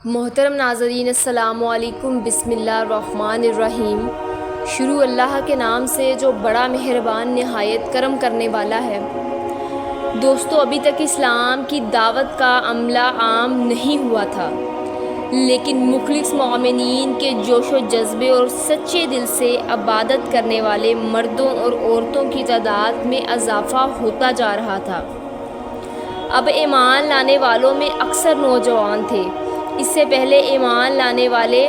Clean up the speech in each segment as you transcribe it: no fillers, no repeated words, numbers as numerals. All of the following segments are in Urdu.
محترم ناظرین السلام علیکم، بسم اللہ الرحمن الرحیم۔ شروع اللہ کے نام سے جو بڑا مہربان نہایت کرم کرنے والا ہے۔ دوستو، ابھی تک اسلام کی دعوت کا عملہ عام نہیں ہوا تھا، لیکن مخلص مومنین کے جوش و جذبے اور سچے دل سے عبادت کرنے والے مردوں اور عورتوں کی تعداد میں اضافہ ہوتا جا رہا تھا۔ اب ایمان لانے والوں میں اکثر نوجوان تھے۔ اس سے پہلے ایمان لانے والے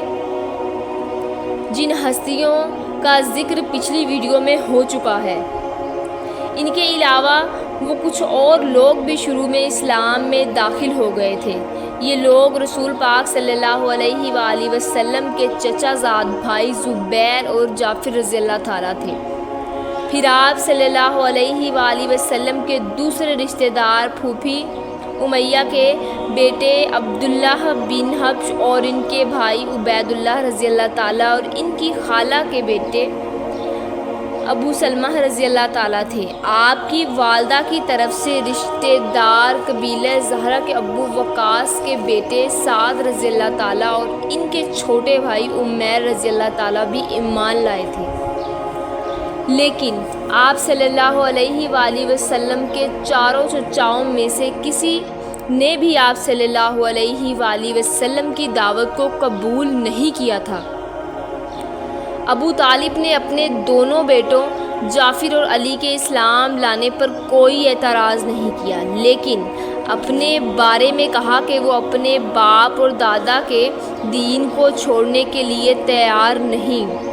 جن ہستیوں کا ذکر پچھلی ویڈیو میں ہو چکا ہے، ان کے علاوہ وہ کچھ اور لوگ بھی شروع میں اسلام میں داخل ہو گئے تھے۔ یہ لوگ رسول پاک صلی اللہ علیہ وآلہ وسلم کے چچا زاد بھائی زبیر اور جعفر رضی اللہ تعالیٰ تھے۔ پھر آپ صلی اللہ علیہ وآلہ وسلم کے دوسرے رشتہ دار پھوپھی امیہ کے بیٹے عبداللہ بن حبش اور ان کے بھائی عبید اللہ رضی اللہ تعالیٰ اور ان کی خالہ کے بیٹے ابو سلمہ رضی اللہ تعالیٰ تھے۔ آپ کی والدہ کی طرف سے رشتہ دار قبیلہ زہرہ کے ابو وقاص کے بیٹے سعد رضی اللہ تعالیٰ اور ان کے چھوٹے بھائی عمیر رضی اللہ تعالیٰ بھی ایمان لائے تھے، لیکن آپ صلی اللہ علیہ وآلہ وسلم کے چاروں چچاؤں میں سے کسی نے بھی آپ صلی اللہ علیہ وآلہ وسلم کی دعوت کو قبول نہیں کیا تھا۔ ابو طالب نے اپنے دونوں بیٹوں جعفر اور علی کے اسلام لانے پر کوئی اعتراض نہیں کیا، لیکن اپنے بارے میں کہا کہ وہ اپنے باپ اور دادا کے دین کو چھوڑنے کے لیے تیار نہیں۔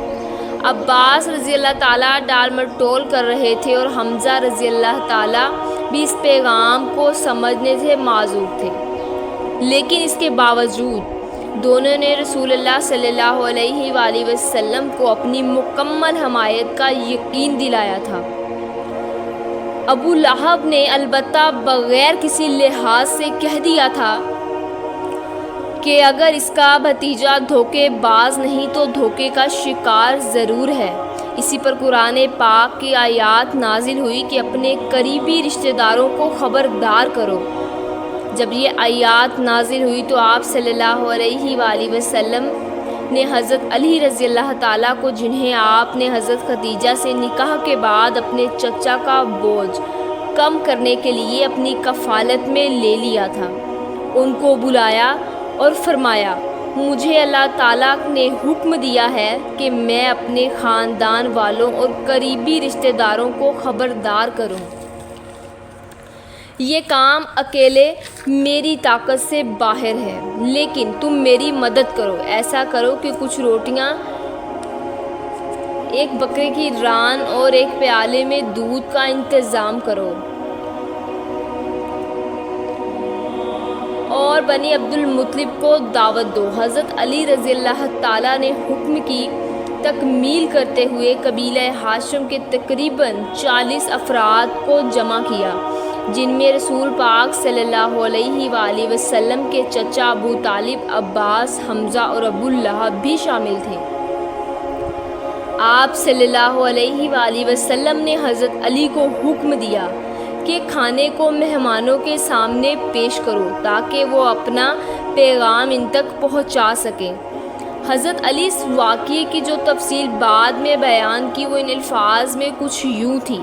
عباس رضی اللہ تعالیٰ ڈال مٹول کر رہے تھے اور حمزہ رضی اللہ تعالیٰ بھی اس پیغام کو سمجھنے سے معذور تھے، لیکن اس کے باوجود دونوں نے رسول اللہ صلی اللہ علیہ وآلہ وسلم کو اپنی مکمل حمایت کا یقین دلایا تھا۔ ابو لہب نے البتہ بغیر کسی لحاظ سے کہہ دیا تھا کہ اگر اس کا بھتیجا دھوکے باز نہیں تو دھوکے کا شکار ضرور ہے۔ اسی پر قرآن پاک کی آیات نازل ہوئی کہ اپنے قریبی رشتہ داروں کو خبردار کرو۔ جب یہ آیات نازل ہوئی تو آپ صلی اللہ علیہ وآلہ وسلم نے حضرت علی رضی اللہ تعالیٰ کو، جنہیں آپ نے حضرت خدیجہ سے نکاح کے بعد اپنے چچا کا بوجھ کم کرنے کے لیے اپنی کفالت میں لے لیا تھا، ان کو بلایا اور فرمایا، مجھے اللہ تعالیٰ نے حکم دیا ہے کہ میں اپنے خاندان والوں اور قریبی رشتہ داروں کو خبردار کروں۔ یہ کام اکیلے میری طاقت سے باہر ہے، لیکن تم میری مدد کرو۔ ایسا کرو کہ کچھ روٹیاں، ایک بکرے کی ران اور ایک پیالے میں دودھ کا انتظام کرو اور بنی عبد المطلب کو دعوت دو۔ حضرت علی رضی اللہ تعالیٰ نے حکم کی تکمیل کرتے ہوئے قبیلہ ہاشم کے تقریباً 40 افراد کو جمع کیا، جن میں رسول پاک صلی اللہ علیہ وآلہ وسلم کے چچا ابو طالب، عباس، حمزہ اور ابو لہب بھی شامل تھے۔ آپ صلی اللہ علیہ وآلہ وسلم نے حضرت علی کو حکم دیا کہ کھانے کو مہمانوں کے سامنے پیش کرو تاکہ وہ اپنا پیغام ان تک پہنچا سکیں۔ حضرت علی اس واقعے کی جو تفصیل بعد میں بیان کی، وہ ان الفاظ میں کچھ یوں تھی۔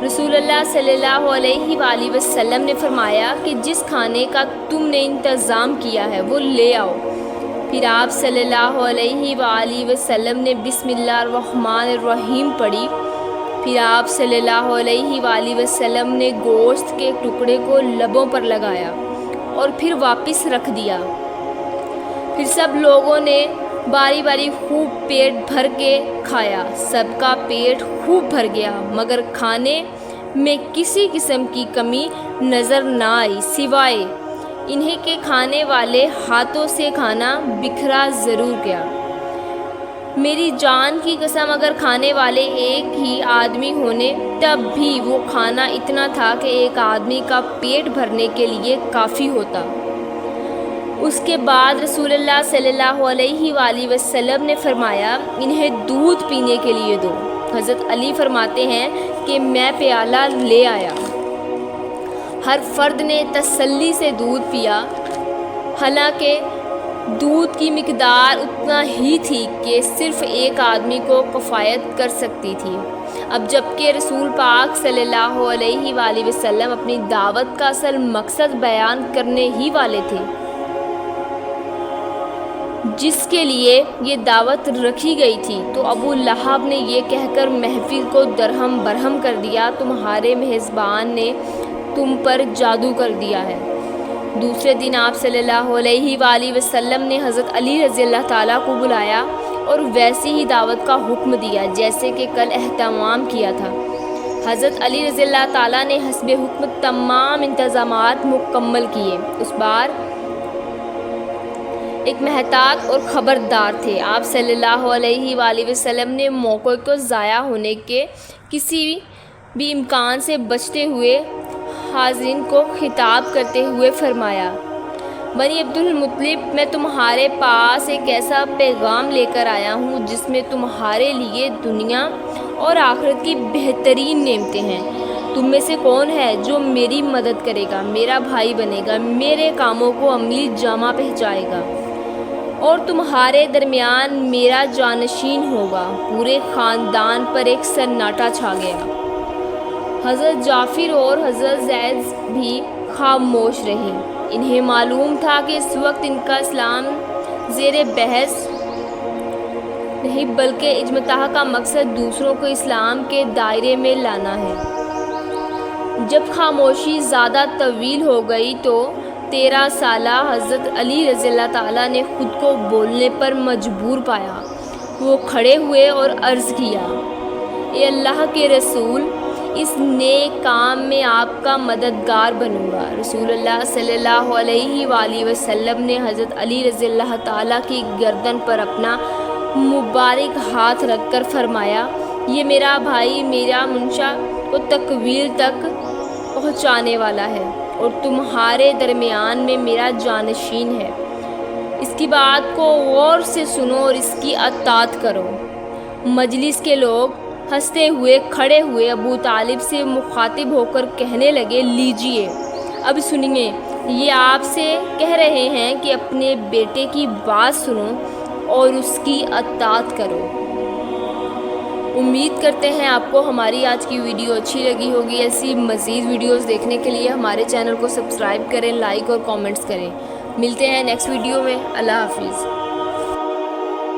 رسول اللہ صلی اللہ علیہ وآلہ وسلم نے فرمایا کہ جس کھانے کا تم نے انتظام کیا ہے وہ لے آؤ۔ پھر آپ صلی اللہ علیہ وآلہ وسلم نے بسم اللہ الرحمن الرحیم پڑھی۔ پھر آپ صلی اللہ علیہ وآلہ وسلم نے گوشت کے ٹکڑے کو لبوں پر لگایا اور پھر واپس رکھ دیا۔ پھر سب لوگوں نے باری باری خوب پیٹ بھر کے کھایا۔ سب کا پیٹ خوب بھر گیا، مگر کھانے میں کسی قسم کی کمی نظر نہ آئی، سوائے انہیں کہ کھانے والے ہاتھوں سے کھانا بکھرا ضرور گیا۔ میری جان کی قسم، اگر کھانے والے ایک ہی آدمی ہونے تب بھی وہ کھانا اتنا تھا کہ ایک آدمی کا پیٹ بھرنے کے لیے کافی ہوتا۔ اس کے بعد رسول اللہ صلی اللہ علیہ وآلہ وسلم نے فرمایا، انہیں دودھ پینے کے لیے دو۔ حضرت علی فرماتے ہیں کہ میں پیالہ لے آیا۔ ہر فرد نے تسلی سے دودھ پیا حالانکہ دودھ کی مقدار اتنا ہی تھی کہ صرف ایک آدمی کو کفایت کر سکتی تھی۔ اب جبکہ رسول پاک صلی اللہ علیہ وآلہ وسلم اپنی دعوت کا اصل مقصد بیان کرنے ہی والے تھے، جس کے لیے یہ دعوت رکھی گئی تھی، تو ابو لہب نے یہ کہہ کر محفل کو درہم برہم کر دیا، تمہارے میزبان نے تم پر جادو کر دیا ہے۔ دوسرے دن آپ صلی اللہ علیہ وآلہ وسلم نے حضرت علی رضی اللہ تعالیٰ کو بلایا اور ویسی ہی دعوت کا حکم دیا جیسے کہ کل اہتمام کیا تھا۔ حضرت علی رضی اللہ تعالیٰ نے حسب حکم تمام انتظامات مکمل کیے۔ اس بار ایک محتاط اور خبردار تھے۔ آپ صلی اللہ علیہ وآلہ وسلم نے موقع کو ضائع ہونے کے کسی بھی امکان سے بچتے ہوئے حاضرین کو خطاب کرتے ہوئے فرمایا، بنی عبد المطلب، میں تمہارے پاس ایک ایسا پیغام لے کر آیا ہوں جس میں تمہارے لیے دنیا اور آخرت کی بہترین نعمتیں ہیں۔ تم میں سے کون ہے جو میری مدد کرے گا، میرا بھائی بنے گا، میرے کاموں کو عملی جامہ پہنچائے گا اور تمہارے درمیان میرا جانشین ہوگا؟ پورے خاندان پر ایک سناٹا چھا گیا۔ حضرت جعفر اور حضرت زید بھی خاموش رہے۔ انہیں معلوم تھا کہ اس وقت ان کا اسلام زیر بحث نہیں، بلکہ اجمتاح کا مقصد دوسروں کو اسلام کے دائرے میں لانا ہے۔ جب خاموشی زیادہ طویل ہو گئی تو 13 سالہ حضرت علی رضی اللہ تعالیٰ نے خود کو بولنے پر مجبور پایا۔ وہ کھڑے ہوئے اور عرض کیا، اے اللہ کے رسول، اس نیک کام میں آپ کا مددگار بنوں گا۔ رسول اللہ صلی اللہ علیہ وآلہ وسلم نے حضرت علی رضی اللہ تعالیٰ کی گردن پر اپنا مبارک ہاتھ رکھ کر فرمایا، یہ میرا بھائی میرا منشا کو تکمیل تک پہنچانے والا ہے اور تمہارے درمیان میں میرا جانشین ہے۔ اس کی بات کو غور سے سنو اور اس کی اطاعت کرو۔ مجلس کے لوگ ہنستے ہوئے کھڑے ہوئے ابو طالب سے مخاطب ہو کر کہنے لگے، لیجئے اب سنیے، یہ آپ سے کہہ رہے ہیں کہ اپنے بیٹے کی بات سنو اور اس کی اطاعت کرو۔ امید کرتے ہیں آپ کو ہماری آج کی ویڈیو اچھی لگی ہوگی۔ ایسی مزید ویڈیوز دیکھنے کے لیے ہمارے چینل کو سبسکرائب کریں، لائک اور کامنٹس کریں۔ ملتے ہیں نیکسٹ ویڈیو میں۔ اللہ حافظ۔